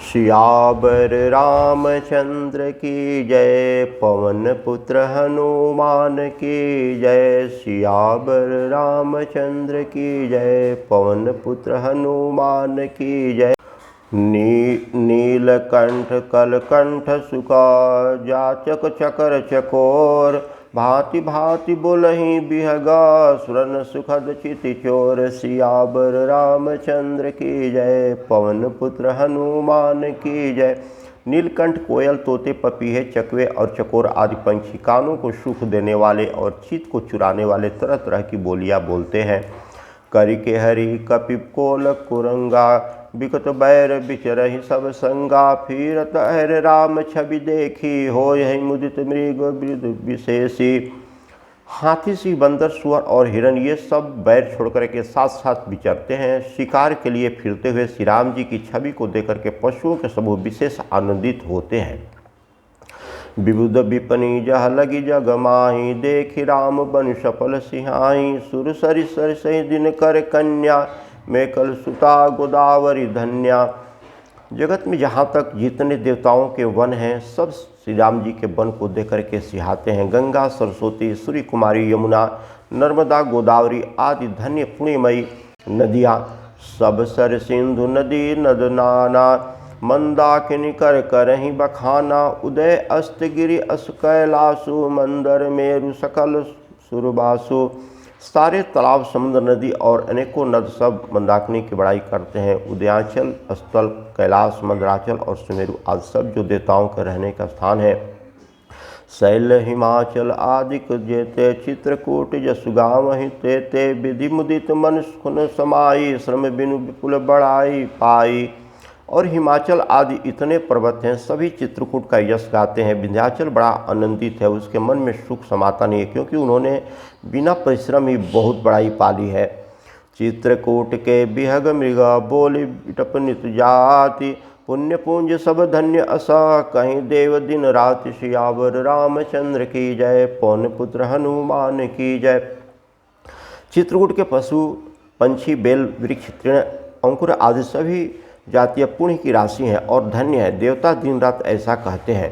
सियावर रामचंद्र की जय, पवन पुत्र हनुमान की जय। सियावर रामचंद्र की जय, पवन पुत्र हनुमान की जय। नीलकंठ कलकंठ सुका, जाचक चकर चकोर। भांति भांति बोलहि बिहगा, सुरन सुखद चिति चोर। सियावर रामचंद्र की जय, पवन पुत्र हनुमान की जय। नीलकंठ कोयल, तोते, पपीहे, चकवे और चकोर आदि पंछी कानों को सुख देने वाले और चित्त को चुराने वाले तरह तरह की बोलियां बोलते हैं। करि के हरि कपिप कोल कुरंगा, बिकट बैर बिचरहि सब संगा। फिरत हर राम छवि देखी, होय मुदित मृग बिरधु विशेषी। हाथी, सिंह, बंदर, सुअर और हिरण ये सब बैर छोड़कर के साथ साथ विचरते हैं। शिकार के लिए फिरते हुए श्री राम जी की छवि को देखकर के पशुओं के समूह विशेष आनंदित होते हैं। विबुध विपनी जह लगी जग माही, देखि राम बन सफल सिहाई। सुर सरि सर सही दिन कर कन्या, मेकल सुता गोदावरी धन्या। जगत में जहाँ तक जितने देवताओं के वन हैं, सब श्री राम जी के वन को देख कर के सिहाते हैं। गंगा, सरस्वती, सूर्य कुमारी, यमुना, नर्मदा, गोदावरी आदि धन्य पुण्यमयी नदियाँ, सब सर सिंधु नदी नद नाना। मंदाकिनी कर करहि बखाना, उदय अस्त गिरि अस कैलासु। मंदर मेरु सकल सुरबासु। सारे तालाब, समुद्र, नदी और अनेकों नद सब मंदाकिनी की बड़ाई करते हैं। उदयाचल, स्थल, कैलाश, मंदराचल और सुमेरु आदि सब जो देवताओं के रहने का स्थान है। शैल हिमाचल आदिक जेते, चित्रकूट जसु गावहि तेते। विधि मुदित मन सुन समाई, श्रम बिनु विपुल बड़ाई पाई। और हिमाचल आदि इतने पर्वत हैं, सभी चित्रकूट का यश गाते हैं। विंध्याचल बड़ा आनंदित है, उसके मन में सुख समाता नहीं है, क्योंकि उन्होंने बिना परिश्रम ही बहुत बड़ाई पाली है। चित्रकूट के बिहग मृग, बोली बिटप नित जाति। पुण्य पूंज सब धन्य असा, कहीं देव दिन राति। सियावर रामचंद्र की जय, पवन पुत्र हनुमान की जय। चित्रकूट के पशु पंछी, बेल वृक्ष, तृण, अंकुर आदि सभी जातीय पुण्य की राशि है और धन्य है। देवता दिन रात ऐसा कहते हैं।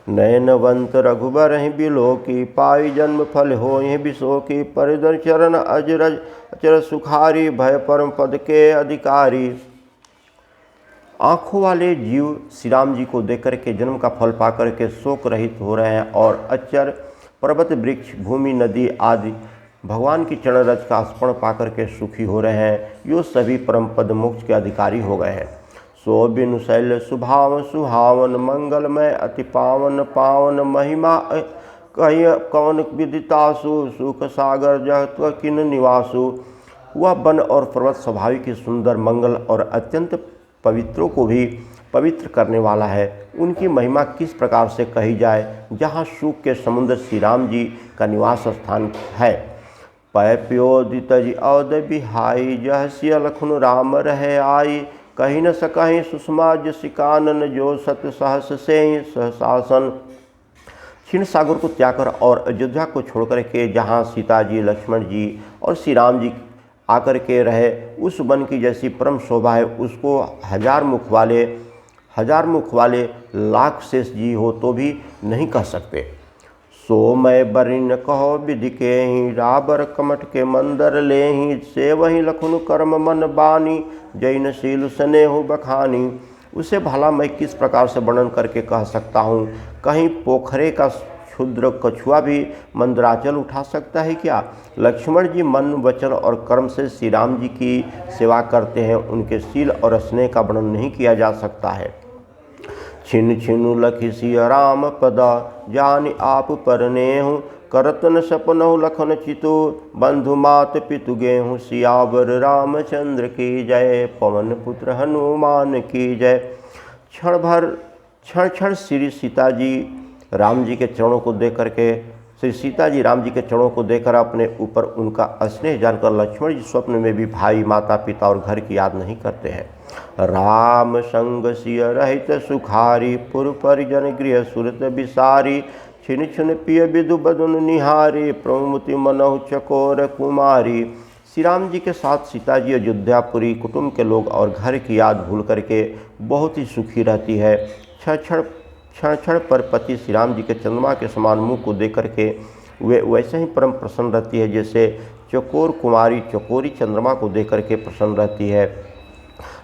नयनवंत रघुबर ही बिलो की, पाई जन्म फल हो ही बिसो की। परिदर चरण अजरज अचर सुखारी, भय परम पद के अधिकारी। आँखों वाले जीव श्री राम जी को देख कर के जन्म का फल पाकर के शोक रहित हो रहे हैं और अचर, पर्वत, वृक्ष, भूमि, नदी आदि भगवान की चरण रज का स्मरण पाकर के सुखी हो रहे हैं। यो सभी परम पद मोक्ष के अधिकारी हो गए हैं। सो बिनु शैल सुभावन सुहावन, मंगलमय अति पावन पावन। महिमा कही कवन विदितासु, सुख सागर जह किन निवासु। वह वन और पर्वत स्वाभाविक ही सुंदर, मंगल और अत्यंत पवित्रों को भी पवित्र करने वाला है। उनकी महिमा किस प्रकार से कही जाए। जहाँ सुख के समुद्र श्री राम जी का निवास स्थान है। पै प्योदित अवध बिहाई, जह सिय लखन राम रहे आई। कहीं न सकहीं सुषमा जसि कानन, जो सत सहस से सहशासन। क्षीण सागर को त्याग कर और अयोध्या को छोड़कर के जहाँ सीता जी, लक्ष्मण जी और श्री राम जी आकर के रहे, उस वन की जैसी परम शोभा है, उसको हजार मुख वाले लाख शेष जी हो तो भी नहीं कह सकते। सो मैं बरिन कहो विधि के ही, राबर कमठ के मंदर ले ही। से वही लखुन कर्म मन बानी, जैन शील स्नेह बखानी। उसे भला मैं किस प्रकार से वर्णन करके कह सकता हूँ। कहीं पोखरे का क्षुद्र कछुआ भी मंदराचल उठा सकता है क्या। लक्ष्मण जी मन, वचन और कर्म से श्री राम जी की सेवा करते हैं। उनके शील और स्नेह का वर्णन नहीं किया जा सकता है। छिन छिनु लखि सिय राम पदा, जानि आप परनेहु। करत न सपनहु लखन चितु, बंधु मात पितु गेहूँ। सियावर रामचंद्र की जय, पवन पुत्र हनुमान की जय। क्षण क्षण श्री सीता जी राम जी के चरणों को देख करके श्री सीता जी राम जी के चरणों को देखकर अपने ऊपर उनका स्नेह जानकर लक्ष्मण जी स्वप्न में भी भाई, माता, पिता और घर की याद नहीं करते हैं। राम संग सिय रहित सुखारी, पुर परिजन गृह सुरत बिसारी। छिन छिन पिय विदु बदन निहारी, प्रमुति मनहु चकोर कुमारी। श्री राम जी के साथ सीता जी अयोध्यापुरी कुटुंब के लोग और घर की याद भूल करके बहुत ही सुखी रहती है। क्षण क्षण पर पति श्री राम जी के चंद्रमा के समान मुँह को देख करके वे वैसे ही परम प्रसन्न रहती है जैसे चकोर कुमारी चकोरी चंद्रमा को देख करके प्रसन्न रहती है।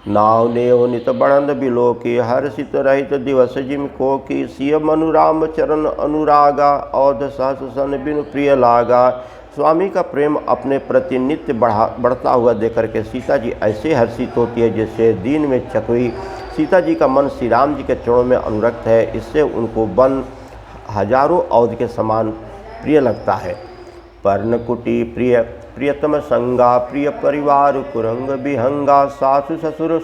नाव नेव नित बढ़ंद बिलो की हर्षित रहित दिवस जिम को की सिय मनु राम चरण अनुरागा औध सहस सन बिनु प्रिय लागा। स्वामी का प्रेम अपने प्रति नित्य बढ़ता हुआ देख करके सीता जी ऐसे हर्षित होती है जैसे दिन में चकोरी। सीता जी का मन श्री राम जी के चरणों में अनुरक्त है, इससे उनको वन हजारों औध के समान प्रिय लगता है। पर्णकुटी प्रिय प्रियतम संगा प्रिय परिवार कुरंग विहंगा सासु ससुर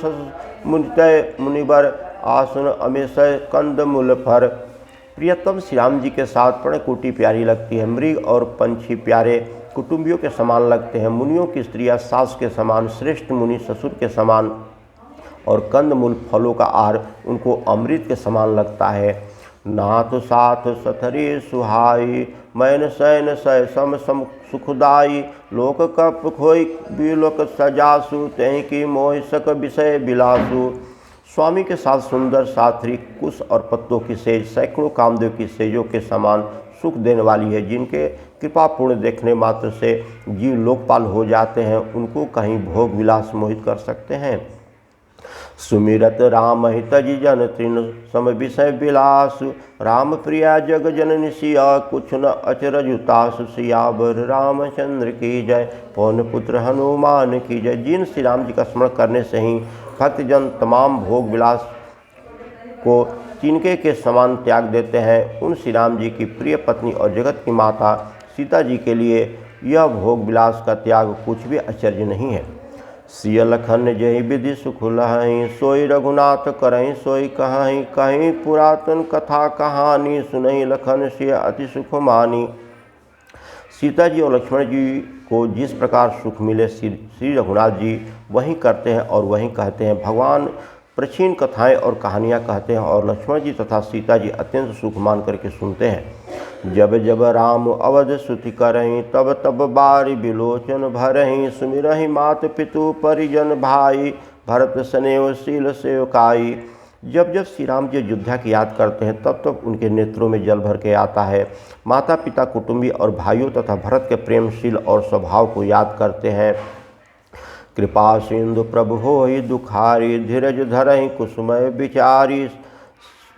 मुनितय मुनिवर आसन अमेश कंद मूल फर। प्रियतम श्री राम जी के साथ पर्णकुटी प्यारी लगती है, मृग और पंछी प्यारे कुटुंबियों के समान लगते हैं, मुनियों की स्त्रियां सास के समान, श्रेष्ठ मुनि ससुर के समान और कंदमूल फलों का आहार उनको अमृत के समान लगता है। नाथ साथ सथरी सुहाई मैन सैन सय सम सम सुखदाई लोक कप खोई बिलोक सजासु तह की मोह सक विषय बिलासु। स्वामी के साथ सुंदर साथरी कुश और पत्तों की सेज सैकड़ों कामदेव की सेजों के समान सुख देने वाली है, जिनके कृपापूर्ण देखने मात्र से जीव लोकपाल हो जाते हैं, उनको कहीं भोग विलास मोहित कर सकते हैं। सुमिरत राम हित जन तृण सम विषय विलासु राम प्रिया जग जननी सिया कुछ न अचरजुतासु। सियावर रामचंद्र की जय पवन पुत्र हनुमान की जय। जिन श्री राम जी का स्मरण करने से ही भक्तजन तमाम भोग विलास को तिनके के समान त्याग देते हैं, उन श्री राम जी की प्रिय पत्नी और जगत की माता सीता जी के लिए यह भोग विलास का त्याग कुछ भी आश्चर्य नहीं है। सिय लखन जहि विधि सुख लहहीं सोई रघुनाथ करहीं सोई कहीं कहीं पुरातन कथा कहानी सुनहि लखन सिय अति सुख मानी। सीता जी और लक्ष्मण जी को जिस प्रकार सुख मिले श्री रघुनाथ जी वही करते हैं और वही कहते हैं। भगवान प्राचीन कथाएं और कहानियां कहते हैं और लक्ष्मण जी तथा सीता जी अत्यंत सुख मान करके सुनते हैं। जब जब राम अवध सुति करहीं तब तब बारी बिलोचन भरहीं सुमिरहि मात पितु परिजन भाई भरत सनेव शील सेवकाई। जब जब श्री राम जी अयोध्या की याद करते हैं तब तब उनके नेत्रों में जल भर के आता है। माता पिता कुटुंबी और भाइयों तथा भरत के प्रेमशील और स्वभाव को याद करते हैं। कृपा सिंधु प्रभु होई दुखारी धीरज धरहि कुसुमय विचारी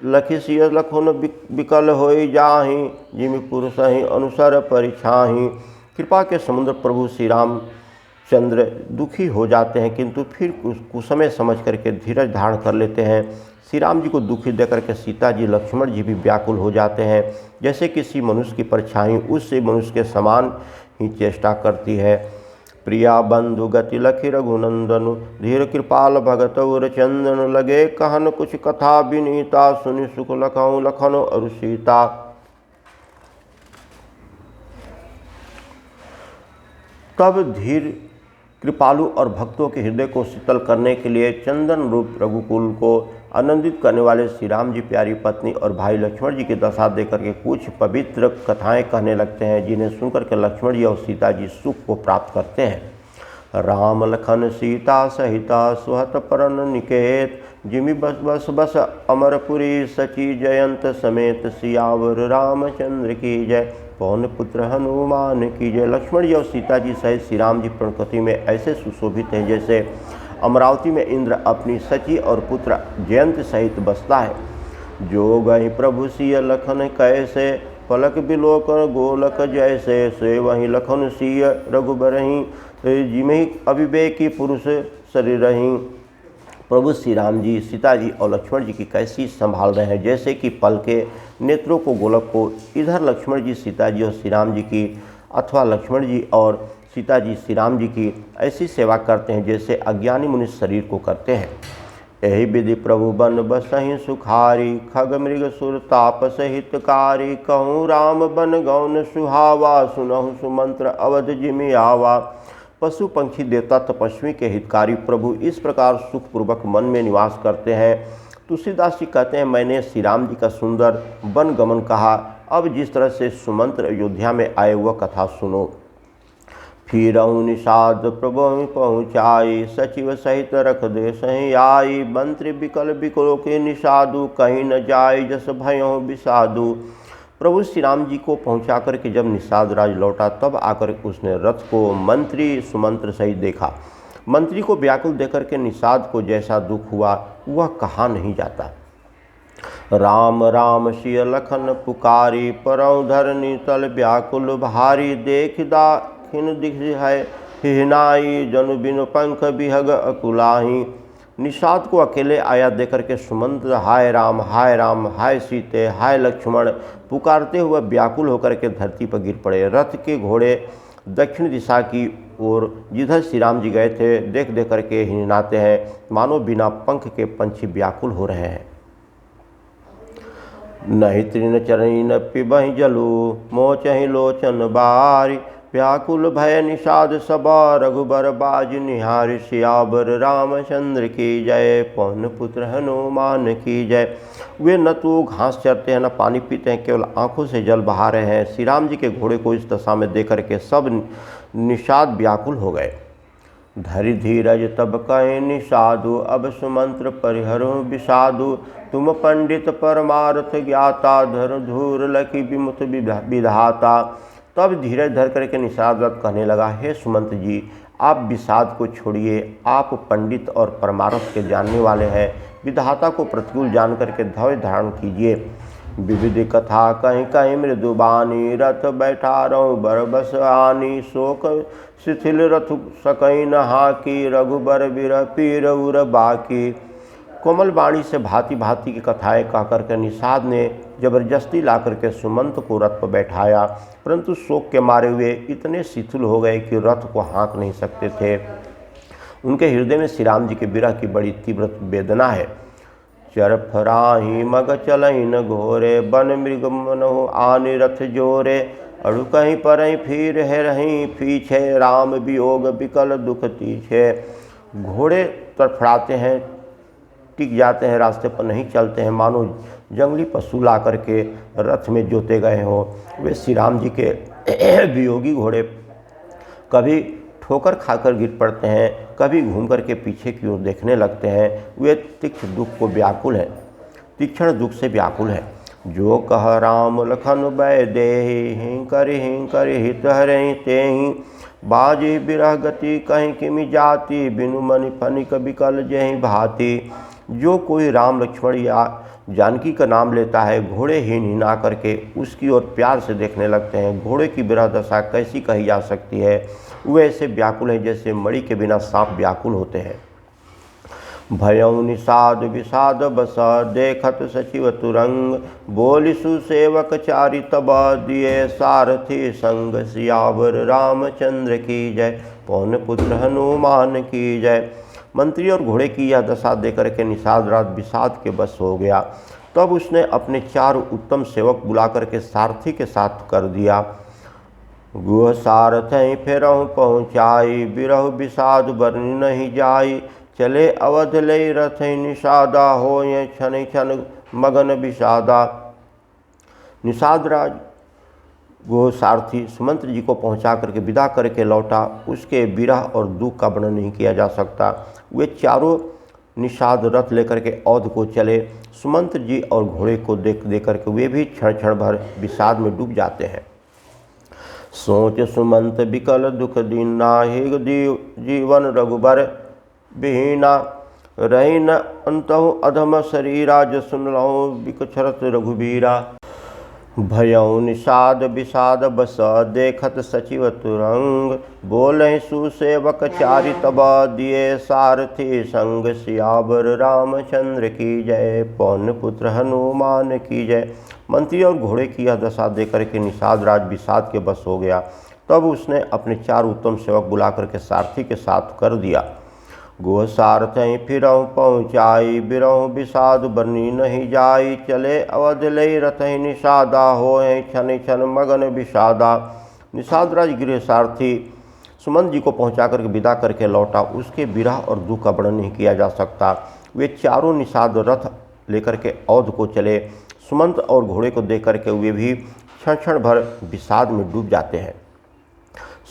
लखिसिय लखुन विकल होई जाहि जिमि पुरुषहि अनुसर परिछाहि। कृपा के समुद्र प्रभु श्री रामचंद्र दुखी हो जाते हैं किंतु फिर कुसमय समझ करके धीरज धारण कर लेते हैं। श्री राम जी को दुखी देकर के सीता जी लक्ष्मण जी भी व्याकुल हो जाते हैं। जैसे किसी मनुष्य की परछाई उससे मनुष्य के समान ही चेष्टा करती है। प्रिया बंधु गति लखी रघुनंदनु धीर कृपाल भगत उर चंदन लगे कहन कुछ कथा विनीता सुनि सुख लखऊ लखन अरु सीता। तब धीर कृपालु और भक्तों के हृदय को शीतल करने के लिए चंदन रूप रघुकुल को आनंदित करने वाले श्री राम जी प्यारी पत्नी और भाई लक्ष्मण जी की दशा देकर के कुछ पवित्र कथाएं कहने लगते हैं, जिन्हें सुनकर के लक्ष्मण जी और सीता जी सुख को प्राप्त करते हैं। राम लखन सीता सहिता सुहत परन निकेत जिमि बस बस बस अमरपुरी सची जयंत समेत सियावर रामचंद्र की जय पवन पुत्र हनुमान की जय। लक्ष्मण जी और सीता जी सहित श्री राम जी प्रणकति में ऐसे सुशोभित हैं जैसे अमरावती में इंद्र अपनी सची और पुत्र जयंत सहित बसता है। जो गहि प्रभु सिय लखन कैसे पलक बिलोकन गोलक जैसे से वहीं लखन सिय रघुबरहीं जिमहि अविवेकी पुरुष शरीर रहीं। प्रभु श्री राम जी सीता जी और लक्ष्मण जी की कैसी संभाल रहे हैं, जैसे कि पल के नेत्रों को गोलक को। इधर लक्ष्मण जी सीता जी और श्री राम जी की अथवा लक्ष्मण जी और सीता जी श्री राम जी की ऐसी सेवा करते हैं जैसे अज्ञानी मनुष्य शरीर को करते हैं। यही विधि प्रभु बन बसहि सुखारी खग मृग सुर तापस हितकारी कहूँ राम बन गौन सुहावा सुनहु सुमंत्र अवध जिमि आवा। पशु पंक्षी देवता तपस्वी के हितकारी प्रभु इस प्रकार सुखपूर्वक मन में निवास करते हैं। तुलसीदास जी कहते हैं, मैंने श्री राम जी का सुंदर वन गमन कहा, अब जिस तरह से सुमंत्र अयोध्या में आए वह कथा सुनो। फिरहु निषाद प्रभु पहुँचाई, सचिव सहित रख दे सही आई। मंत्री विकल विकलो के निषादु, कहीं न जाय जस भयों विषादु। प्रभु श्री राम जी को पहुँचा करके जब निषाद राज लौटा, तब आकर उसने रथ को मंत्री सुमंत्र सहित देखा। मंत्री को व्याकुल देकर के निषाद को जैसा दुख हुआ वह कहा नहीं जाता। राम राम सिय लखन पुकारी, परौं धरनी तल व्याकुल भारी। देख दाखिन दिख है हिनाई, जनु बिनु पंख बिहग अकुलाही। निषाद को अकेले आया देकर के सुमंत्र हाय राम हाय सीते हाय लक्ष्मण पुकारते हुए व्याकुल होकर के धरती पर गिर पड़े। रथ के घोड़े दक्षिण दिशा की ओर जिधर श्री राम जी गए थे देख देख करके हिनाते हैं, मानो बिना पंख के पंछी व्याकुल हो रहे हैं। नहीं तृण चरणी न पिबहि जलू, मोचहि लोचन बारी। व्याकुल भय निषाद सबा, रघुबर बाज निहार। सियावर रामचंद्र की जय, पवन पुत्र हनुमान की जय। वे न तो घास चरते हैं न पानी पीते हैं, केवल आंखों से जल बहा रहे हैं। श्री राम जी के घोड़े को इस दशा में देख करके सब निषाद व्याकुल हो गए। धरि धीरज तब कहे निषादु, अब सुमंत्र परिहरो विषादु। तुम पंडित परमार्थ ज्ञाता, धर धूर लखी विमुत विधाता। तब धीरज धर करके निषाद कहने लगा, हे सुमंत्र जी, आप विषाद को छोड़िए, आप पंडित और परमार्थ के जानने वाले हैं। विधाता को प्रतिकूल जान करके धैर्य धारण कीजिए। विविध कथा कहीं कहीं मृदुबानी, रथ बैठा रहो बरबस आनी। शोक शिथिल रथ सकई नहा की, रघुबर बिरह पीर उर बाकी। कोमल वाणी से भांति भांति की कथाएं कहकर के निषाद ने जबरदस्ती ला करके सुमंत को रथ पर बैठाया, परंतु शोक के मारे हुए इतने शिथिल हो गए कि रथ को हाँक नहीं सकते थे। उनके हृदय में श्री राम जी के विरह की बड़ी तीव्र वेदना है। चरफराही मग चलई न घोरे, बन मृग मनहु आनि रथ जोरे। अड़ु कहीं परहीं फिर है रहीं, पीछे राम वियोग विकल दुख तीछे। घोड़े तड़फड़ाते हैं, टिक जाते हैं, रास्ते पर नहीं चलते हैं, मानो जंगली पशु ला करके रथ में जोते गए हों। वे श्री राम जी के वियोगी घोड़े कभी ठोकर खाकर गिर पड़ते हैं, कभी घूम कर के पीछे की ओर देखने लगते हैं। वे तीक्ष्ण दुख को व्याकुल है, तीक्ष्ण दुख से व्याकुल है। जो कह राम लखन बै देहि, हिंकर हित हरहि तेहि। बाजी बिरह गति कहीं किमि जाति, बिनु मनि फनिक विकल जेहि भांति। जो कोई राम लक्ष्मण या जानकी का नाम लेता है, घोड़े हिना करके उसकी ओर प्यार से देखने लगते हैं। घोड़े की विरह दशा कैसी कही जा सकती है। वे ऐसे व्याकुल हैं जैसे मणि के बिना सांप व्याकुल होते हैं। भयउ निषाद विषाद बस, देखत सचिव तुरंग। बोली सुसेवक चारि तब, दिए सारथी संग। सियावर रामचंद्र की जय, पवन पुत्र हनुमान की जय। मंत्री और घोड़े की यह दशा देकर के निषाद राज विषाद के बस हो गया। तब उसने अपने 4 उत्तम सेवक बुला करके सारथी के साथ कर दिया। गुह सारथई फेरहु पहुँचाई, बिरहु विषाद बरनी नहीं जाई। चले अवध लई रथई निषादा, होय क्षण क्षण मगन विषादा। निषाद राज वो सारथी सुमंत्र जी को पहुंचा करके विदा करके लौटा। उसके विरह और दुख का वर्णन नहीं किया जा सकता। वे चारों निषाद रथ लेकर के औध को चले। सुमंत्र जी और घोड़े को देख करके वे भी क्षण क्षण भर विषाद में डूब जाते हैं। सोच सुमंत विकल दुख दीना, हिग जीवन रघुबर बिहीना। रही न अंतहु अधम शरीरा, जसुन लहु विकछरत रघुबीरा। भयउ निषाद विषाद बस, देखत सचिव तुरंग। बोले सुसेवक चारि तब, दिए सारथी संग। सियावर रामचंद्र की जय, पवन पुत्र हनुमान की जय। मंत्री और घोड़े की यह दशा देकर के निषाद राज विषाद के बस हो गया। तब उसने अपने 4 उत्तम सेवक बुला करके सारथी के साथ कर दिया। गोह सारथई फिरहु पहुँचाई, बिरहु विषाद बरनी नहीं जाई। चले अवध लई रथहि निषादा, होय क्षण क्षण मगन विषादा। निषाद राज गृह सारथी सुमंत जी को पहुँचा करके विदा करके लौटा। उसके विरह और दुख का वर्णन नहीं किया जा सकता। वे चारों निषाद रथ लेकर के औध को चले। सुमंत और घोड़े को देख करके वे भी क्षण क्षण भर विषाद में डूब जाते हैं।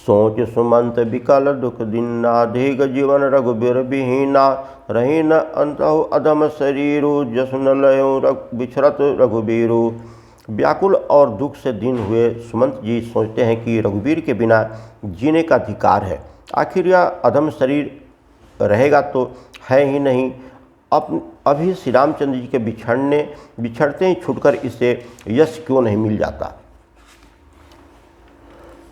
सोच सुमंत विकल दुख दिन्ना, दीर्घ जीवन रघुबीर विहीना, रही न अंतहु अधम शरीरु, जसु न लयो बिछरत रघुबीरु। व्याकुल और दुख से दीन हुए सुमंत जी सोचते हैं कि रघुबीर के बिना जीने का अधिकार है। आखिर यह अधम शरीर रहेगा तो है ही नहीं, अभी श्री रामचंद्र जी के बिछड़ते ही छूटकर इसे यश क्यों नहीं मिल जाता।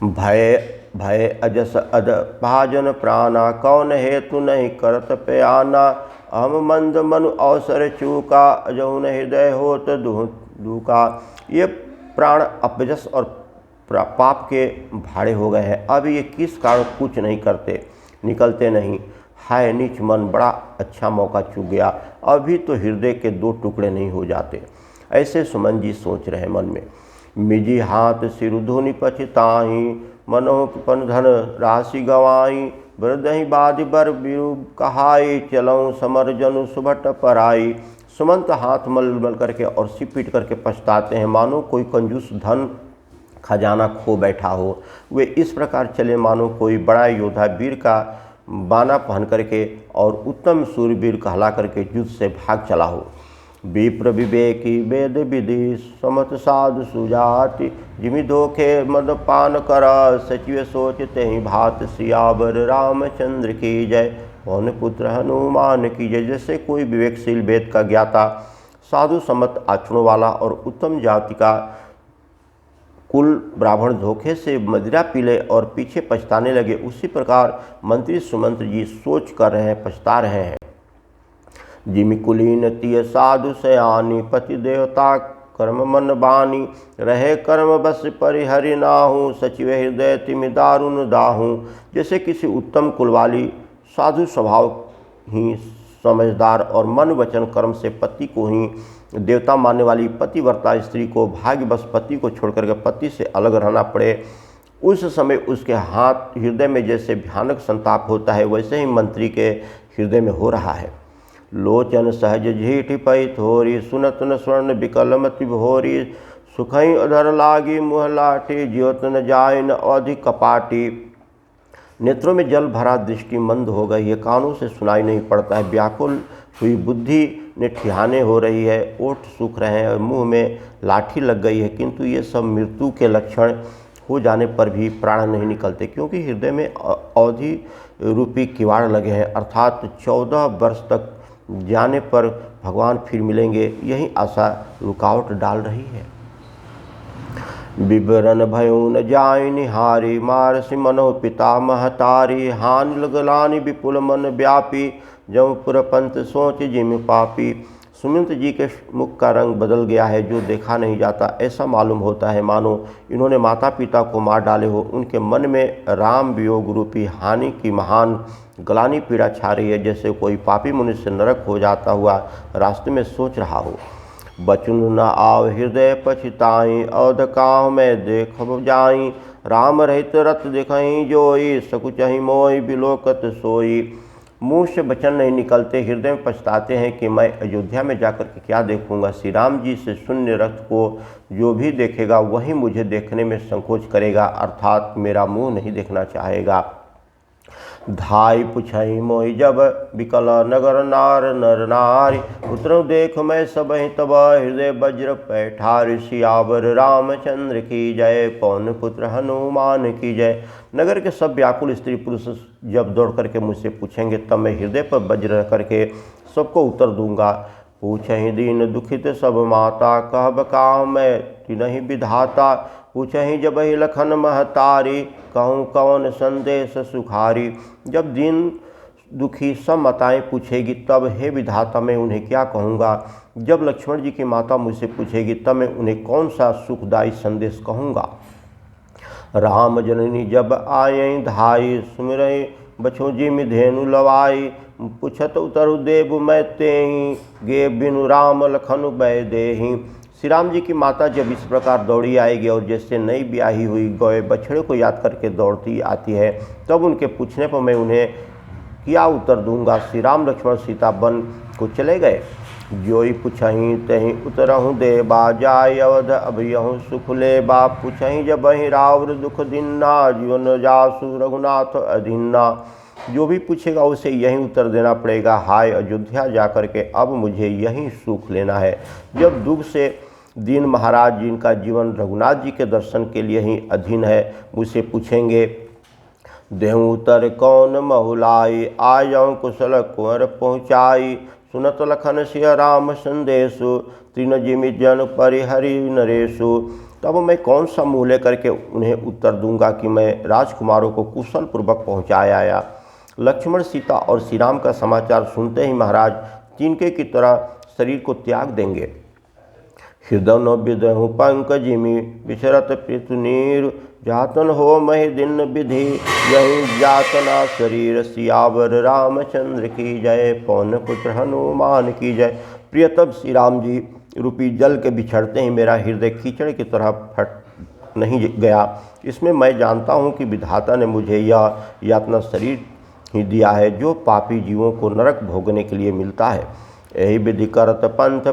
भय अजस अद भाजन प्राणा, कौन हेतु नहीं करत प्याना। हम मंद मनु अवसर चूका, अजहुन हृदय होत दुका। ये प्राण अपजस और पाप के भाड़े हो गए हैं। अब ये किस कारण कुछ नहीं करते, निकलते नहीं। हाय नीच मन, बड़ा अच्छा मौका चूक गया, अभी तो हृदय के 2 टुकड़े नहीं हो जाते। ऐसे सुमन जी सोच रहे मन में। मिजी हाथ सिर धुनि पछताही, मनोपन धन राशि गवाई। वृद्धि बाधि बर बिरु कहाई, चलऊँ समर जनु सुभट पराई। सुमंत हाथ मल मल करके और सिर पीट करके पछताते हैं, मानो कोई कंजूस धन खजाना खो बैठा हो। वे इस प्रकार चले मानो कोई बड़ा योद्धा वीर का बाना पहन करके और उत्तम सूरवीर कहला करके युद्ध से भाग चला हो। विप्र विवेकी वेद विधि, समत साधु सुजाति। जिमि धोखे मद पान कर, सचिव सोचते ही भात। सियावर रामचंद्र की जय, पवन पुत्र हनुमान की जय। जैसे कोई विवेकशील वेद का ज्ञाता, साधु सम्मत आचरणों वाला और उत्तम जाति का कुल ब्राह्मण धोखे से मदिरा पी ले और पीछे पछताने लगे, उसी प्रकार मंत्री सुमंत्र जी सोच कर रहे हैं, पछता रहे हैं। जिमि कुलीन तिय साधु सयानी, पति देवता कर्म मन बानी। रहे कर्म बस परिहरि नाहू, सचिव हृदय तिमि दारुण दाहू। जैसे किसी उत्तम कुल वाली साधु स्वभाव ही समझदार और मन वचन कर्म से पति को ही देवता मानने वाली पतिव्रता स्त्री को भाग्यवश पति को छोड़कर के पति से अलग रहना पड़े, उस समय उसके हाथ हृदय में जैसे भयानक संताप होता है, वैसे ही मंत्री के हृदय में हो रहा है। लोचन सहज झीठ पै थोरी, सुनत न स्वर्ण विकल मति भोरी। सुखई अधर लागी मुँह लाठी, ज्योत न जाय न अवधि कपाटी। नेत्रों में जल भरा, दृष्टि मंद हो गई है, कानों से सुनाई नहीं पड़ता है। व्याकुल हुई बुद्धि ने ठिहाने हो रही है, ओठ सूख रहे हैं और मुंह में लाठी लग गई है, किंतु ये सब मृत्यु के लक्षण हो जाने पर भी प्राण नहीं निकलते, क्योंकि हृदय में अवधि रूपी किवाड़ लगे हैं। अर्थात 14 वर्ष तक जाने पर भगवान फिर मिलेंगे, यही आशा रुकावट डाल रही है। विवरण भयो न जाय निहारी, मारसी मनो पिता महतारी। हानि लगलानि विपुल मन व्यापी, जमपुर पंथ सोच जिम पापी। सुमंत जी के मुख का रंग बदल गया है, जो देखा नहीं जाता। ऐसा मालूम होता है मानो इन्होंने माता पिता को मार डाले हो। उनके मन में राम वियोग रूपी हानि की महान गलानी पीड़ा छा रही है, जैसे कोई पापी मनुष्य नरक हो जाता हुआ रास्ते में सोच रहा हो। बचन न आव हृदय पछताई, अवध काहु में देख जाई। राम रहित रत देखहीं जोई, सकुचहि मोहि बिलोकत सोई। मुँह से वचन नहीं निकलते, हृदय में पछताते हैं कि मैं अयोध्या में जाकर के क्या देखूंगा। श्री राम जी से शून्य रथ को जो भी देखेगा वही मुझे देखने में संकोच करेगा, अर्थात मेरा मुँह नहीं देखना चाहेगा। धाई पुछई मोहि जब विकल नगर नार नर नारी। उतरऊ देख मैं सबहि तब, हृदय वज्र पैठारी। सियावर रामचंद्र की जय, पवन पुत्र हनुमान की जय। नगर के सब व्याकुल स्त्री पुरुष जब दौड़ करके मुझसे पूछेंगे, तब मैं हृदय पर वज्र करके सबको उत्तर दूंगा। पूछहि दीन दुखित सब माता, कहब काहु मैं तिनहि विधाता। पूछहि जबहि लखन महतारी, कहूँ कौन संदेश सुखारी। जब दीन दुखी सब माताएं पूछेगी, तब हे विधाता मैं उन्हें क्या कहूँगा। जब लक्ष्मण जी की माता मुझसे पूछेगी, तब मैं उन्हें कौन सा सुखदायी संदेश कहूँगा। राम जननी जब आयई धाई, सुमिरई बछो जिमि धेनु लवाई। पुछत उतरु देव मैं तेहि, गे बिनु राम लखन बै देहि। श्री राम जी की माता जब इस प्रकार दौड़ी आएगी और जैसे नई ब्याही हुई गौए बछड़े को याद करके दौड़ती आती है, तब उनके पूछने पर मैं उन्हें क्या उत्तर दूंगा। श्री राम लक्ष्मण सीता वन को चले गए। जोई पुछहीं तहीं उतरहु देबा, जाय अवध अभयहु सुख लेबा। पुछहीं जबहि रावर दुख दिन्ना, जीवन जासु रघुनाथ अधीन्ना। जो भी पूछेगा उसे यही उत्तर देना पड़ेगा, हाय अयोध्या जाकर के अब मुझे यही सुख लेना है। जब दुख से दीन महाराज जिनका जीवन रघुनाथ जी के दर्शन के लिए ही अधीन है, मुझसे पूछेंगे, देहूँ उतर कौन महुलाई, आयऊँ कुशल कुंवर पहुँचाई। सुनत लखन सिय राम संदेशु, तीन जिमि जन परिहरि नरेशु। तब मैं कौन सा मुँह लेकर के उन्हें उत्तर दूंगा कि मैं राजकुमारों को कुशल पूर्वक पहुँचाया आया। लक्ष्मण, सीता और श्री राम का समाचार सुनते ही महाराज तिनके की तरह शरीर को त्याग देंगे। हृदय न विदहु पंकजिमि, विचरत पृथुनीर। जातन हो महि दिन विधि, यही जातना शरीर। सियावर रामचंद्र की जय, पवन पुत्र हनुमान की जय। प्रियतम श्री राम जी रूपी जल के बिछड़ते ही मेरा हृदय कीचड़ की तरह फट नहीं गया। इसमें मैं जानता हूँ कि विधाता ने मुझे यह यातना शरीर ही दिया है, जो पापी जीवों को नरक भोगने के लिए मिलता है। यही विधि करत पंथ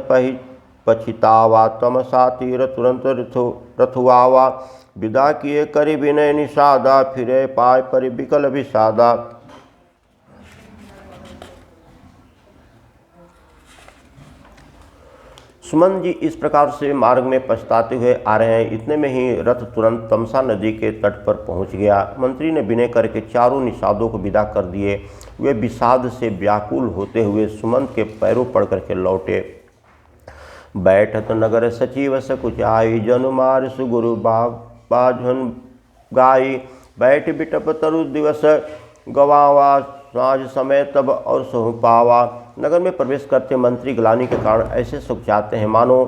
पछितावा, तमसा तीर तुरंत रथुआवा। विदा किए करि विनय निषादा, फिरे पाय परि विकल विषादा। सुमंत जी इस प्रकार से मार्ग में पछताते हुए आ रहे हैं। इतने में ही रथ तुरंत तमसा नदी के तट पर पहुंच गया। मंत्री ने विनय करके चारों निषादों को विदा कर दिए। वे विषाद से व्याकुल होते हुए सुमंत के पैरों पड़ करके लौटे। बैठत नगर सचिव सकुचाई, जनु मार सुगुरु बाझन गाई। बैठ बिटप तरु दिवस, गवावा साँझ समय तब और सोहु पावा। नगर में प्रवेश करते मंत्री ग्लानि के कारण ऐसे सुख चाहते हैं मानो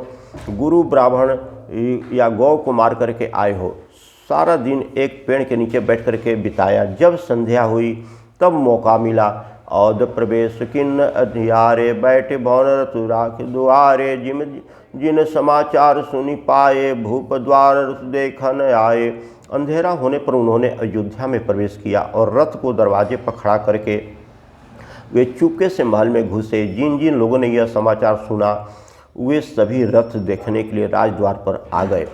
गुरु ब्राह्मण या गौ को मार करके आए हो। सारा दिन एक पेड़ के नीचे बैठ करके बिताया। जब संध्या हुई तब मौका मिला। औद प्रवेश किन्न अधियारे, बैठे भवन रतु राख द्वारे। जिन समाचार सुनी पाए, भूप द्वार देखन आए। अंधेरा होने पर उन्होंने अयोध्या में प्रवेश किया और रथ को दरवाजे पर खड़ा करके वे चुपके से महल में घुसे। जिन जिन लोगों ने यह समाचार सुना वे सभी रथ देखने के लिए राजद्वार पर आ गए।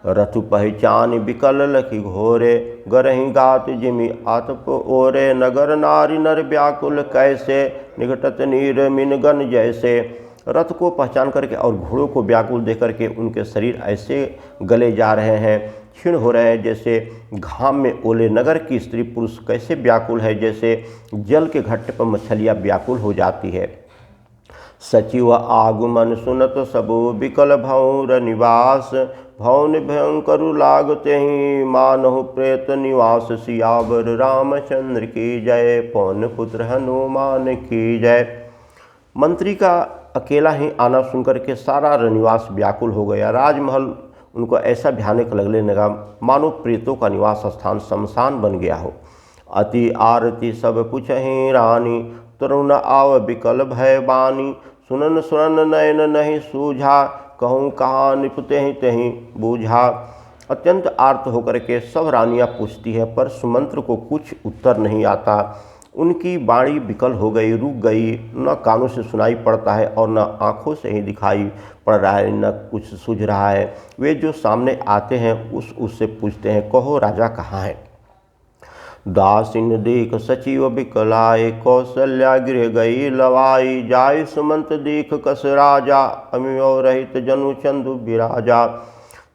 रथु पहचान विकल लखी घोरे, गरही गात जिमि आतप ओरे। नगर नारी नर व्याकुल कैसे, निकटत नीर मिनगन जैसे। रथ को पहचान करके और घोड़ों को व्याकुल देख करके उनके शरीर ऐसे गले जा रहे हैं, क्षीण हो रहे हैं जैसे घाम में ओले। नगर की स्त्री पुरुष कैसे व्याकुल है, जैसे जल के घट्ट पर मछलियाँ व्याकुल हो जाती है। सचिव आगमन सुनत सबो, विकल भौर निवास। भवन भयंकर लागते ही, मानहु प्रेत निवास। सियावर रामचंद्र की जय, पवन पुत्र हनुमान की जय। मंत्री का अकेला ही आना सुनकर के सारा रनिवास व्याकुल हो गया। राजमहल उनको ऐसा भयानक लगने लगा मानो प्रेतों का निवास स्थान शमशान बन गया हो। अति आरती सब पुछहि रानी, तरुण आव विकल भय बानी। सुनन सुनन नयन नहीं सूझा, कहूँ कहाँ निपते ही तहीं बूझा। अत्यंत आर्त होकर के सब रानियाँ पूछती है पर सुमंत्र को कुछ उत्तर नहीं आता। उनकी वाणी विकल हो गई, रुक गई। न कानों से सुनाई पड़ता है और न आँखों से ही दिखाई पड़ रहा है, न कुछ सूझ रहा है। वे जो सामने आते हैं उससे पूछते हैं, कहो राजा कहाँ है। दासिन दीख सचिव बिकलाए, कौशल्या गृह गई लवाई। जाय सुमंत दीख कस राजा, अमियो रहित जनु चंदु बिराजा।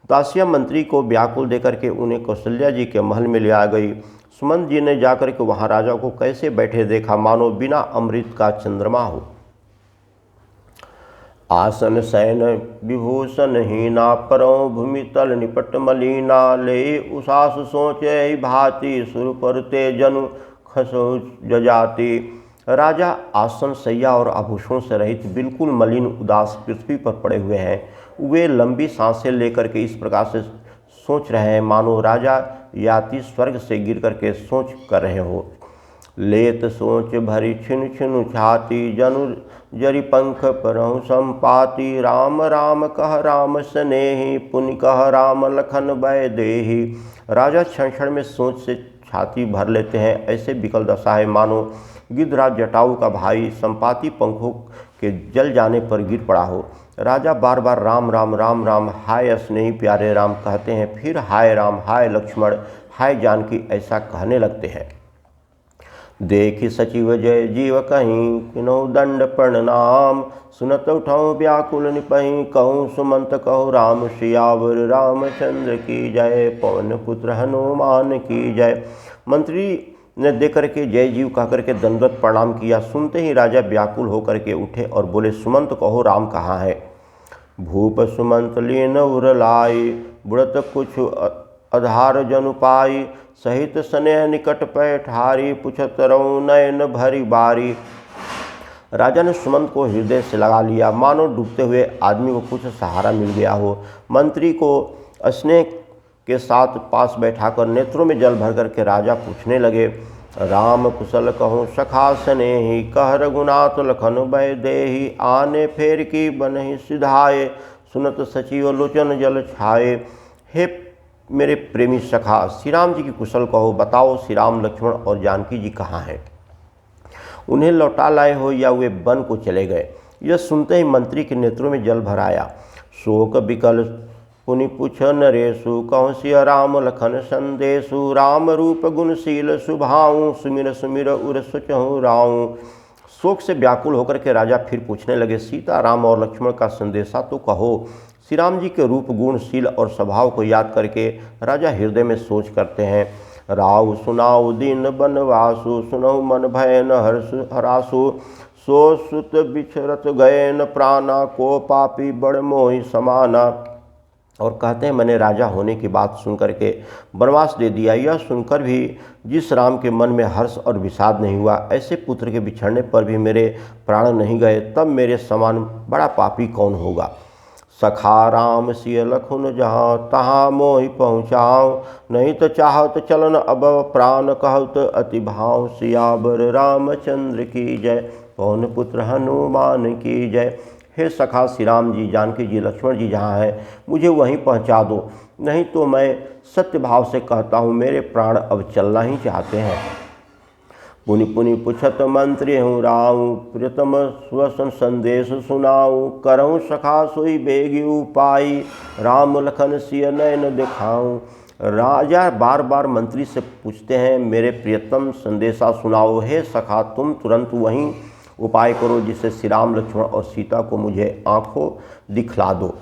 दासिया मंत्री को व्याकुल देकर के उन्हें कौशल्या जी के महल में ले आ गई। सुमंत जी ने जाकर के वहाँ राजा को कैसे बैठे देखा, मानो बिना अमृत का चंद्रमा हो। आसन शयन विभूषण हीना, परौ भूमि तल निपट मलीना। ले उसास सोचे ही भांति, सुर परते जनु खसो जजाति। राजा आसन शैया और आभूषणों से रहित बिल्कुल मलिन उदास पृथ्वी पर पड़े हुए हैं। वे लंबी सांसें लेकर के इस प्रकार से सोच रहे हैं मानो राजा याति स्वर्ग से गिर करके सोच कर रहे हो। लेत सोच भरी छिन छिनु छाती, जनु जरि पंख परहु संपाति। राम राम कह राम स्नेही, पुनि कह राम लखन भय देही। राजा क्षण क्षण में सोच से छाती भर लेते हैं। ऐसे विकल दशा है मानो गिद्धराज जटाऊ का भाई संपाति पंखों के जल जाने पर गिर पड़ा हो। राजा बार बार राम राम राम राम, हाय स्नेही प्यारे राम कहते हैं, फिर हाय राम, हाय लक्ष्मण, हाय जानकी ऐसा कहने लगते हैं। देखि सचिव जय जीव कहीं, किन्हु दंड प्रणाम, सुनत उठऊँ व्याकुल निपहीं, कहूँ सुमंत कहो राम सियावर रामचंद्र की जय, पवन पुत्र हनुमान की जय। मंत्री ने देख करके जय जीव कहकर के दंडवत प्रणाम किया। सुनते ही राजा व्याकुल होकर के उठे और बोले, सुमंत कहो राम कहाँ है। भूप सुमंत लीन उर लाई, बुढ़त कुछ आधार जनु पाई, सहित स्नेह निकट पैठारी, पुछत रहूं नयन भरी बारी। राजा ने सुमंत को हृदय से लगा लिया, मानो डूबते हुए आदमी को कुछ सहारा मिल गया हो। मंत्री को स्नेह के साथ पास बैठाकर नेत्रों में जल भर करके राजा पूछने लगे, राम कुशल कहूँ सखा स्नेही, कह रघुनाथ लखन भय देही, आने फेर की बनहि सिधाए, सुनत सचिव लोचन जल छाए। हे मेरे प्रेमी सखा, श्री राम जी की कुशल कहो, बताओ श्री राम लक्ष्मण और जानकी जी कहाँ हैं। उन्हें लौटा लाए हो या वे वन को चले गए। यह सुनते ही मंत्री के नेत्रों में जल भर आया। शोक विकल पुनि पुछ नरेशु, कहूँ सिय राम लखन संदेशु, राम रूप गुणशील सुभाऊं, सुमिर सुमिर उर सुचहूँ राऊं। शोक से व्याकुल होकर के राजा फिर पूछने लगे, सीता राम और लक्ष्मण का संदेशा तो कहो। श्री राम जी के रूप गुणशील और स्वभाव को याद करके राजा हृदय में सोच करते हैं, राव सुनाऊ दीन बनवासु, सुनऊ मन भयन हर्ष हरासु, सो सुत बिछरत गयन प्राणा, को पापी बड़ मोहि समाना। और कहते हैं, मैंने राजा होने की बात सुनकर के वनवास दे दिया। यह सुनकर भी जिस राम के मन में हर्ष और विषाद नहीं हुआ, ऐसे पुत्र के बिछड़ने पर भी मेरे प्राण नहीं गए, तब मेरे समान बड़ा पापी कौन होगा। सखा राम सिय लखुन जहाँ, तहाँ मोहि पहुँचाऊँ, नहीं तो चाहत चलन अब प्राण, कहत अति भाव, सियावर रामचंद्र की जय, पवन पुत्र हनुमान की जय। हे सखा श्री राम जी, जानकी जी, लक्ष्मण जी जहाँ हैं, मुझे वहीं पहुँचा दो, नहीं तो मैं सत्य भाव से कहता हूँ मेरे प्राण अब चलना ही चाहते हैं। पुनि पुनि पुछत मंत्री हूँ राऊँ, प्रियतम स्वसन संदेश सुनाऊँ, करऊँ सखा सोई बेगी उपाई, राम लखन सिय नयन दिखाऊँ। राजा बार बार मंत्री से पूछते हैं, मेरे प्रियतम संदेशा सुनाओ। हे सखा, तुम तुरंत वहीं उपाय करो जिससे श्री राम लक्ष्मण और सीता को मुझे आंखों दिखला दो।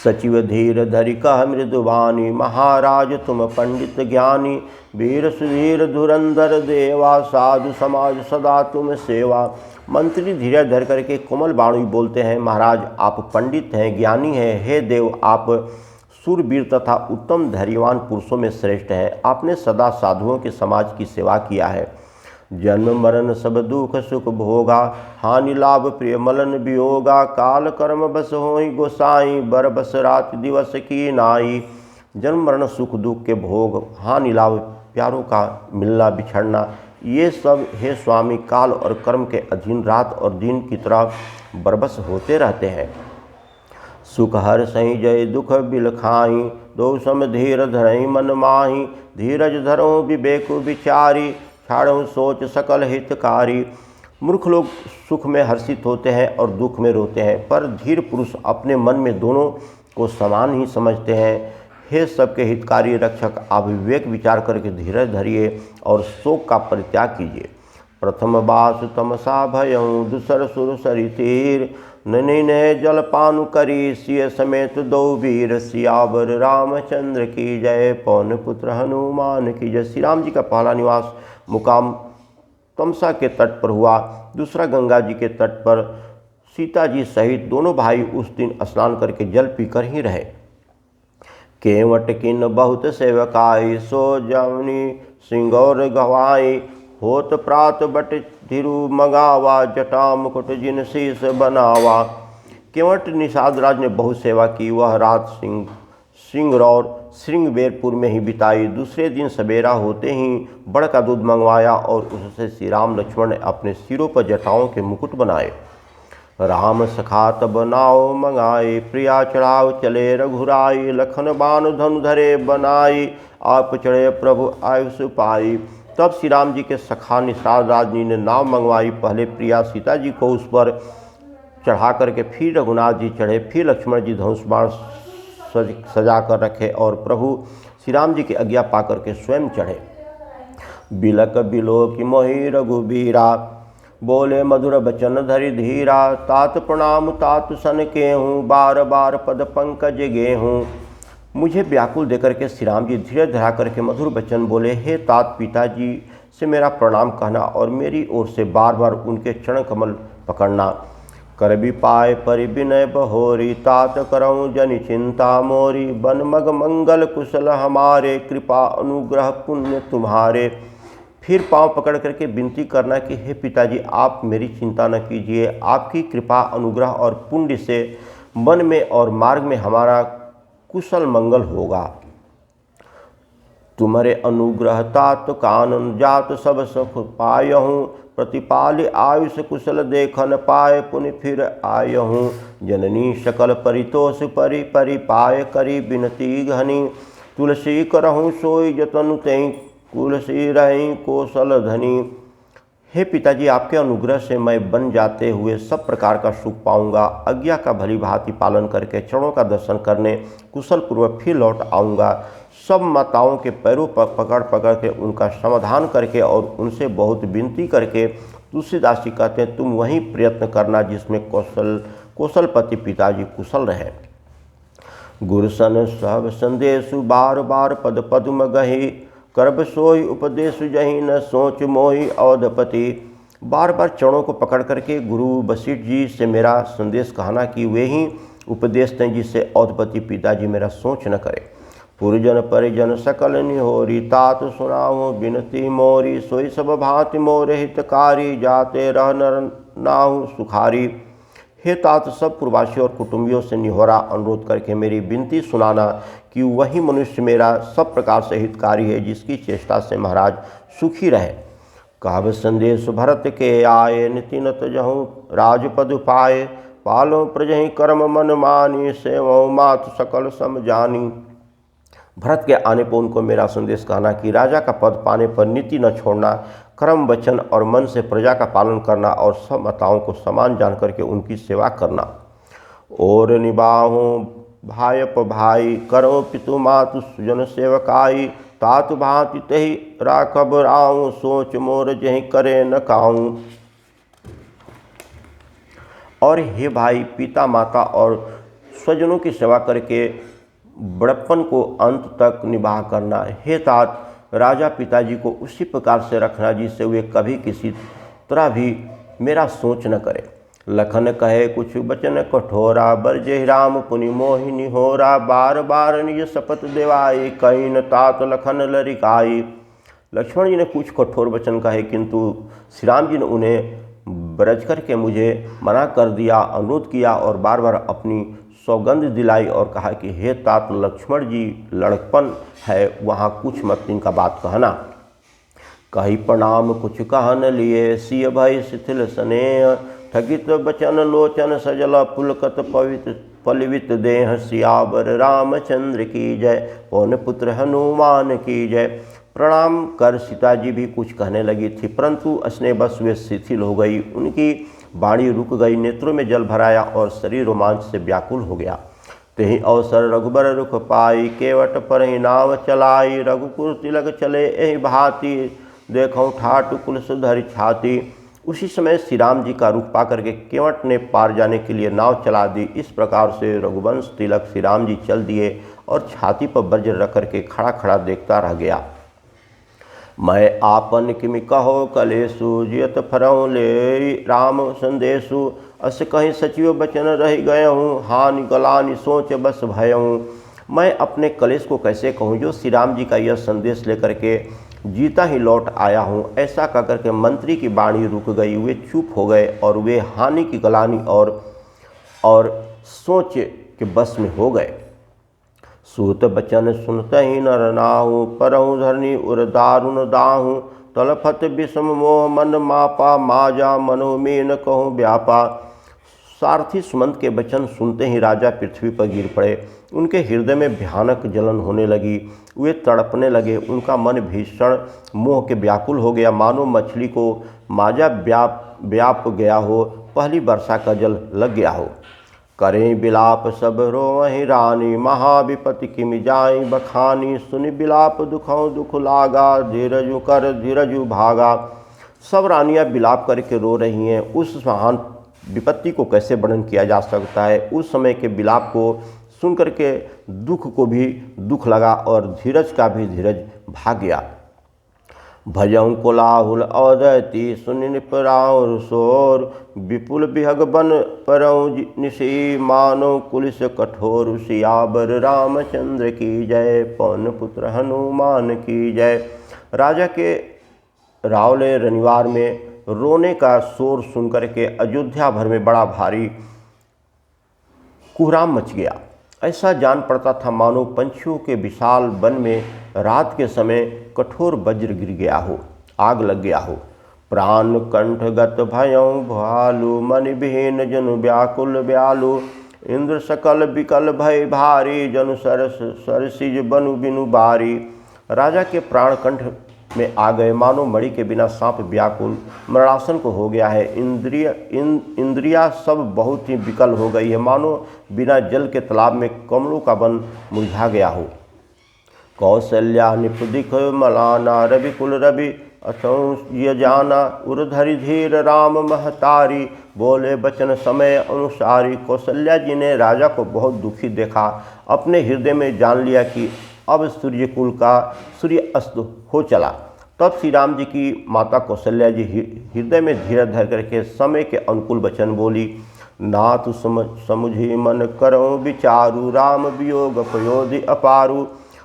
सचिव धीर धरि कह मृदुवानी, महाराज तुम पंडित ज्ञानी, वीर सुधीर धुरंधर देवा, साधु समाज सदा तुम सेवा। मंत्री धीरज धर करके कोमल वाणी बोलते हैं, महाराज आप पंडित हैं, ज्ञानी हैं, हे देव आप सूरवीर तथा उत्तम धैर्यवान पुरुषों में श्रेष्ठ हैं। आपने सदा साधुओं के समाज की सेवा किया है। जन्म मरण सब दुख सुख भोगा, हानि लाभ प्रिय मलन वियोगा, काल कर्म बस होई गोसाई, बर बस रात दिवस की नाई। जन्म मरण सुख दुख के भोग, हानि लाभ प्यारों का मिलना बिछड़ना, ये सब हे स्वामी काल और कर्म के अधीन रात और दिन की तरह बरबस होते रहते हैं। सुख हर सही जय दुख बिल खाई, दो सम धीर धरई मन माही, धीरज धरो विवेक विचारी, छाड़ो सोच सकल हितकारी। मूर्ख लोग सुख में हर्षित होते हैं और दुख में रोते हैं, पर धीर पुरुष अपने मन में दोनों को समान ही समझते हैं। हे सबके हितकारी रक्षक, आप विवेक विचार करके धीरज धरिए और शोक का परित्याग कीजिए। प्रथम बास तमसा भयऊँ, दूसर सुर सरि तीर, नैनी ने जलपानु करी, सिय समेत दो वीर, सियावर रामचंद्र की जय, पवन पुत्र हनुमान की जय। श्री राम जी का पहला निवास मुकाम तमसा के तट पर हुआ, दूसरा गंगा जी के तट पर। सीता जी सहित दोनों भाई उस दिन स्नान करके जल पीकर ही रहे। केवट किन बहुत सेवकाई, सो जवनी सिंगौर गवाई, होत प्रात बट धिरु मगावा, जटा मुकुट जिन शीस बनावा। केवट निषाद राज ने बहुत सेवा की, वह रात सिंगरौर श्रृंगवेरपुर में ही बिताई। दूसरे दिन सवेरा होते ही बड़ का दूध मंगवाया और उससे श्री राम लक्ष्मण ने अपने सिरों पर जटाओं के मुकुट बनाए। राम सखा तब नाव मंगाए, प्रिया चढ़ाव चले रघुराई, लखन बान धनु धरे बनाई, आप चढ़े प्रभु आयुष पाई। तब श्री राम जी के सखा निषाद राजनी ने नाव मंगवाई। पहले प्रिया सीता जी को उस पर चढ़ा करके फिर रघुनाथ जी चढ़े, फिर लक्ष्मण जी धनुष बाण सजा कर रखे और प्रभु श्री राम जी की आज्ञा पा करके स्वयं चढ़े। बिलक बिलो की मोहि रघुबीरा, बोले मधुर बचन धरि धीरा। तात प्रणाम तात सन के हूँ, बार बार पद पंकज गे हूँ। मुझे व्याकुल देकर के श्री राम जी धीरे धरा करके मधुर बचन बोले, हे तात पिताजी से मेरा प्रणाम कहना और मेरी ओर से बार बार उनके चरण कमल पकड़ना। कर भी पाए परि विनय बहोरी, तात करऊँ जनि चिंता मोरी। बन मग मंगल कुशल हमारे, कृपा अनुग्रह पुण्य तुम्हारे। फिर पांव पकड़ करके विनती करना कि हे पिताजी आप मेरी चिंता न कीजिए, आपकी कृपा अनुग्रह और पुण्य से मन में और मार्ग में हमारा कुशल मंगल होगा। तुम्हारे अनुग्रह तात कानन जात सब सुख पायहूँ। प्रतिपाल आयुष कुशल देखन पाए, पुनि फिर आयहूँ। जननी सकल परितोष परि परि पाए, करी बिनती घनी। तुलसी करहूँ सोई जतन तें, तुलसी रही कौशल धनी। हे पिताजी आपके अनुग्रह से मैं बन जाते हुए सब प्रकार का सुख पाऊंगा। आज्ञा का भली भांति पालन करके चरणों का दर्शन करने कुशल पूर्वक फिर लौट आऊँगा। सब माताओं के पैरों पर पकड़ पकड़ के उनका समाधान करके और उनसे बहुत विनती करके तुलसीदास जी कहते हैं तुम वही प्रयत्न करना जिसमें कौशलपति पिताजी कुशल रहे। गुरुसन सब संदेशु बार बार पद पद्म गही, करब सोई उपदेश जही न सोच मोहि अवधपति। बार बार चरणों को पकड़ करके गुरु वशिष्ठ जी से मेरा संदेश कहना कि वे ही उपदेश दें जिससे अवधपति पिताजी मेरा सोच न करे। पुरजन परिजन सकल निहोरी, तात सुनाओ बिनती मोरी। सोई सब भांति मोर हितकारी, जाते रह नर नाहु सुखारी। हे तात सब पूर्वासी और कुटुंबियों से निहोरा अनुरोध करके मेरी विनती सुनाना कि वही मनुष्य मेरा सब प्रकार से हितकारी है जिसकी चेष्टा से महाराज सुखी रहे। कहब संदेश भरत के आए, नितिन तजहूँ राजपद पाए। पालो प्रजहि कर्म मन मानी, सेवो मात सकल सम जानी। भरत के आने पर उनको मेरा संदेश कहना कि राजा का पद पाने पर नीति न छोड़ना, कर्म वचन और मन से प्रजा का पालन करना और सब माताओं को समान जान करके उनकी सेवा करना। और निबाहूँ भायप भाई, करो पितु मातु सुजन सेवकाई। तात भांति तही राखब राऊँ, सोच मोर जही करे न काऊँ। और हे भाई पिता माता और स्वजनों की सेवा करके बड़प्पन को अंत तक निभाह करना। हे तात राजा पिताजी को उसी प्रकार से रखना जिससे वे कभी किसी तरह भी मेरा सोच न करे। लखन कहे कुछ बचन कठोरा, बरजे राम पुनि मोहिनी होरा। बार बार निज शपथ देवाई, कहीं न तात लखन लरिकाई। लक्ष्मण जी ने कुछ कठोर वचन कहे किंतु श्री राम जी ने उन्हें ब्रज करके मुझे मना कर दिया, अनुरोध किया और बार बार अपनी सौगंध दिलाई और कहा कि हे तात लक्ष्मण जी लड़कपन है, वहाँ कुछ मत इनका बात कहना। कही प्रणाम कुछ कहन लिए, सिय भय शिथिल स्नेह। ठगित बचन लोचन सजल, पुलकत पलवित देह। सियावर रामचंद्र की जय, पवन पुत्र हनुमान की जय। प्रणाम कर सीता जी भी कुछ कहने लगी थी परंतु स्नेहवश वे शिथिल हो गई। उनकी वाणी रुक गई, नेत्रों में जल भराया और शरीर रोमांच से व्याकुल हो गया। तेहि अवसर रघुबर रुख पाई, केवट पर ही नाव चलाई। रघुकुल तिलक चले एहि भांति, देखऊँ ठाट कुल सुधरि छाती। उसी समय श्री राम जी का रुख पा करके केवट ने पार जाने के लिए नाव चला दी। इस प्रकार से रघुवंश तिलक श्री राम जी चल दिए और छाती पर वज्र रख करके खड़ा खड़ा देखता रह गया। मैं आपन किमि कहो कलेसु, जियत फरऊँ ले राम संदेशु। अस कहीं सचिव बचन रह गए हूँ, हानि गलानि सोच बस भयऊँ। मैं अपने कलेश को कैसे कहूँ जो श्री राम जी का यह संदेश लेकर के जीता ही लौट आया हूँ। ऐसा कहकर के मंत्री की वाणी रुक गई, वे चुप हो गए और वे हानि की गलानी और सोच के बस में हो गए। सूत बचन सुनत ही नर नाहु, परहु धरनी उर दारुण दाहु। तलफत विषम मोह मन मापा, माजा मनो मीन कहूँ व्यापा। सारथी सुमंत के वचन सुनते ही राजा पृथ्वी पर गिर पड़े। उनके हृदय में भयानक जलन होने लगी, वे तड़पने लगे। उनका मन भीषण मोह के व्याकुल हो गया, मानो मछली को माजा व्याप गया हो, पहली वर्षा का जल लग गया हो। करें बिलाप सब रोवहीं रानी, महाविपति किमि जाई बखानी। सुनि बिलाप दुखों दुख लागा, धीरजु कर धीरजु भागा। सब रानियां बिलाप करके रो रही हैं। उस महान विपत्ति को कैसे वर्णन किया जा सकता है। उस समय के बिलाप को सुन करके दुख को भी दुख लगा और धीरज का भी धीरज भाग गया। भजऊँ कोलाहुल अवदति, सुनि निपराउर शोर। विपुल बिहग बन परऊँ निशी, मानो कुलिस कठोर। सियावर रामचंद्र की जय, पवन पुत्र हनुमान की जय। राजा के रावले रनिवार में रोने का शोर सुनकर के अयोध्या भर में बड़ा भारी कोहराम मच गया। ऐसा जान पड़ता था मानो पंछियों के विशाल वन में रात के समय कठोर वज्र गिर गया हो, आग लग गया हो। प्राण कंठगत भयं भालु, मनि विहीन जनु व्याकुल व्यालु। इंद्र सकल विकल भय भारी, जनु सरसिज बनु बिनु बारी। राजा के प्राण कंठ में आ गए, मानो मणि के बिना सांप व्याकुल मरणासन को हो गया है। इंद्रियां सब बहुत ही विकल हो गई है, मानो बिना जल के तालाब में कमलों का वन मुरझा गया हो। कौशल्या निपुदिख मलाना, रवि कुल रवि अथौं जाना। उर्धरि धीर राम महतारी, बोले बचन समय अनुसारी। कौशल्या जी ने राजा को बहुत दुखी देखा, अपने हृदय में जान लिया कि अब सूर्यकुल का सूर्य अस्त हो चला। तब श्री राम जी की माता कौशल्या जी हृदय में धीरज धर करके समय के अनुकूल वचन बोली। नाथ समुझी मन करऊँ विचारु, राम वियोग पयोधि अपारु।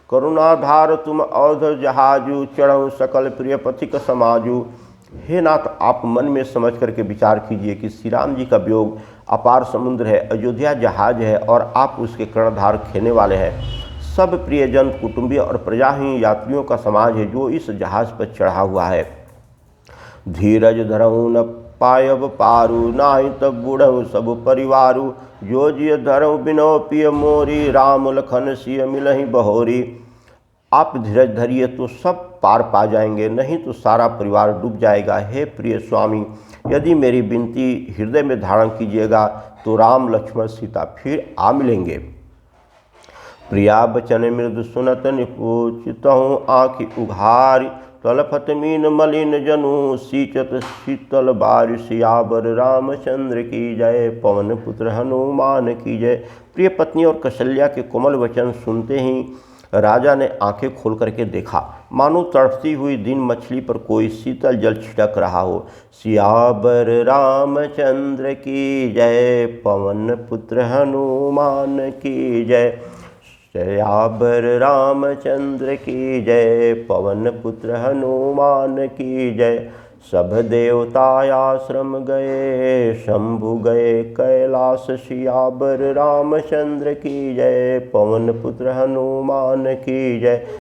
करुणाधार तुम अवध जहाजु, चढ़ऊँ सकल प्रिय पथिक समाजु। हे नाथ, आप मन में समझ करके विचार कीजिए कि श्री राम जी का वियोग अपार समुद्र है, अयोध्या जहाज है और आप उसके कर्णधार खेने वाले हैं। सब प्रियजन कुटुंबी और प्रजाहीन यात्रियों का समाज है जो इस जहाज पर चढ़ा हुआ है। धीरज धरऊँ न पायब पारू, नाही तब बूढ़ऊ सब परिवारू। जो जिय धरऊँ बिनो पिय मोरी, राम लखन सिय मिलहि बहोरी। आप धीरज धरिए तो सब पार पा जाएंगे, नहीं तो सारा परिवार डूब जाएगा। हे प्रिय स्वामी, यदि मेरी विनती हृदय में धारण कीजिएगा तो राम लक्ष्मण सीता फिर आ मिलेंगे। प्रिया बचन मृदु सुनत निपूचितहूँ, आँखि उघारी। तलफत मीन मलिन जनु, सींचत शीतल बारि। सियावर रामचंद्र की जय, पवन पुत्र हनुमान की जय। प्रिय पत्नी और कौशल्या के कोमल वचन सुनते ही राजा ने आंखें खोल करके देखा, मानो तड़पती हुई दिन मछली पर कोई शीतल जल छिड़क रहा हो। सियावर रामचंद्र की जय, पवन पुत्र हनुमान की जय। सियावर रामचंद्र की जय, पवन पुत्र हनुमान की जय। सब देवता आश्रम गए, शंभु गए कैलाश। सियावर रामचंद्र की जय, पवन पुत्र हनुमान की जय।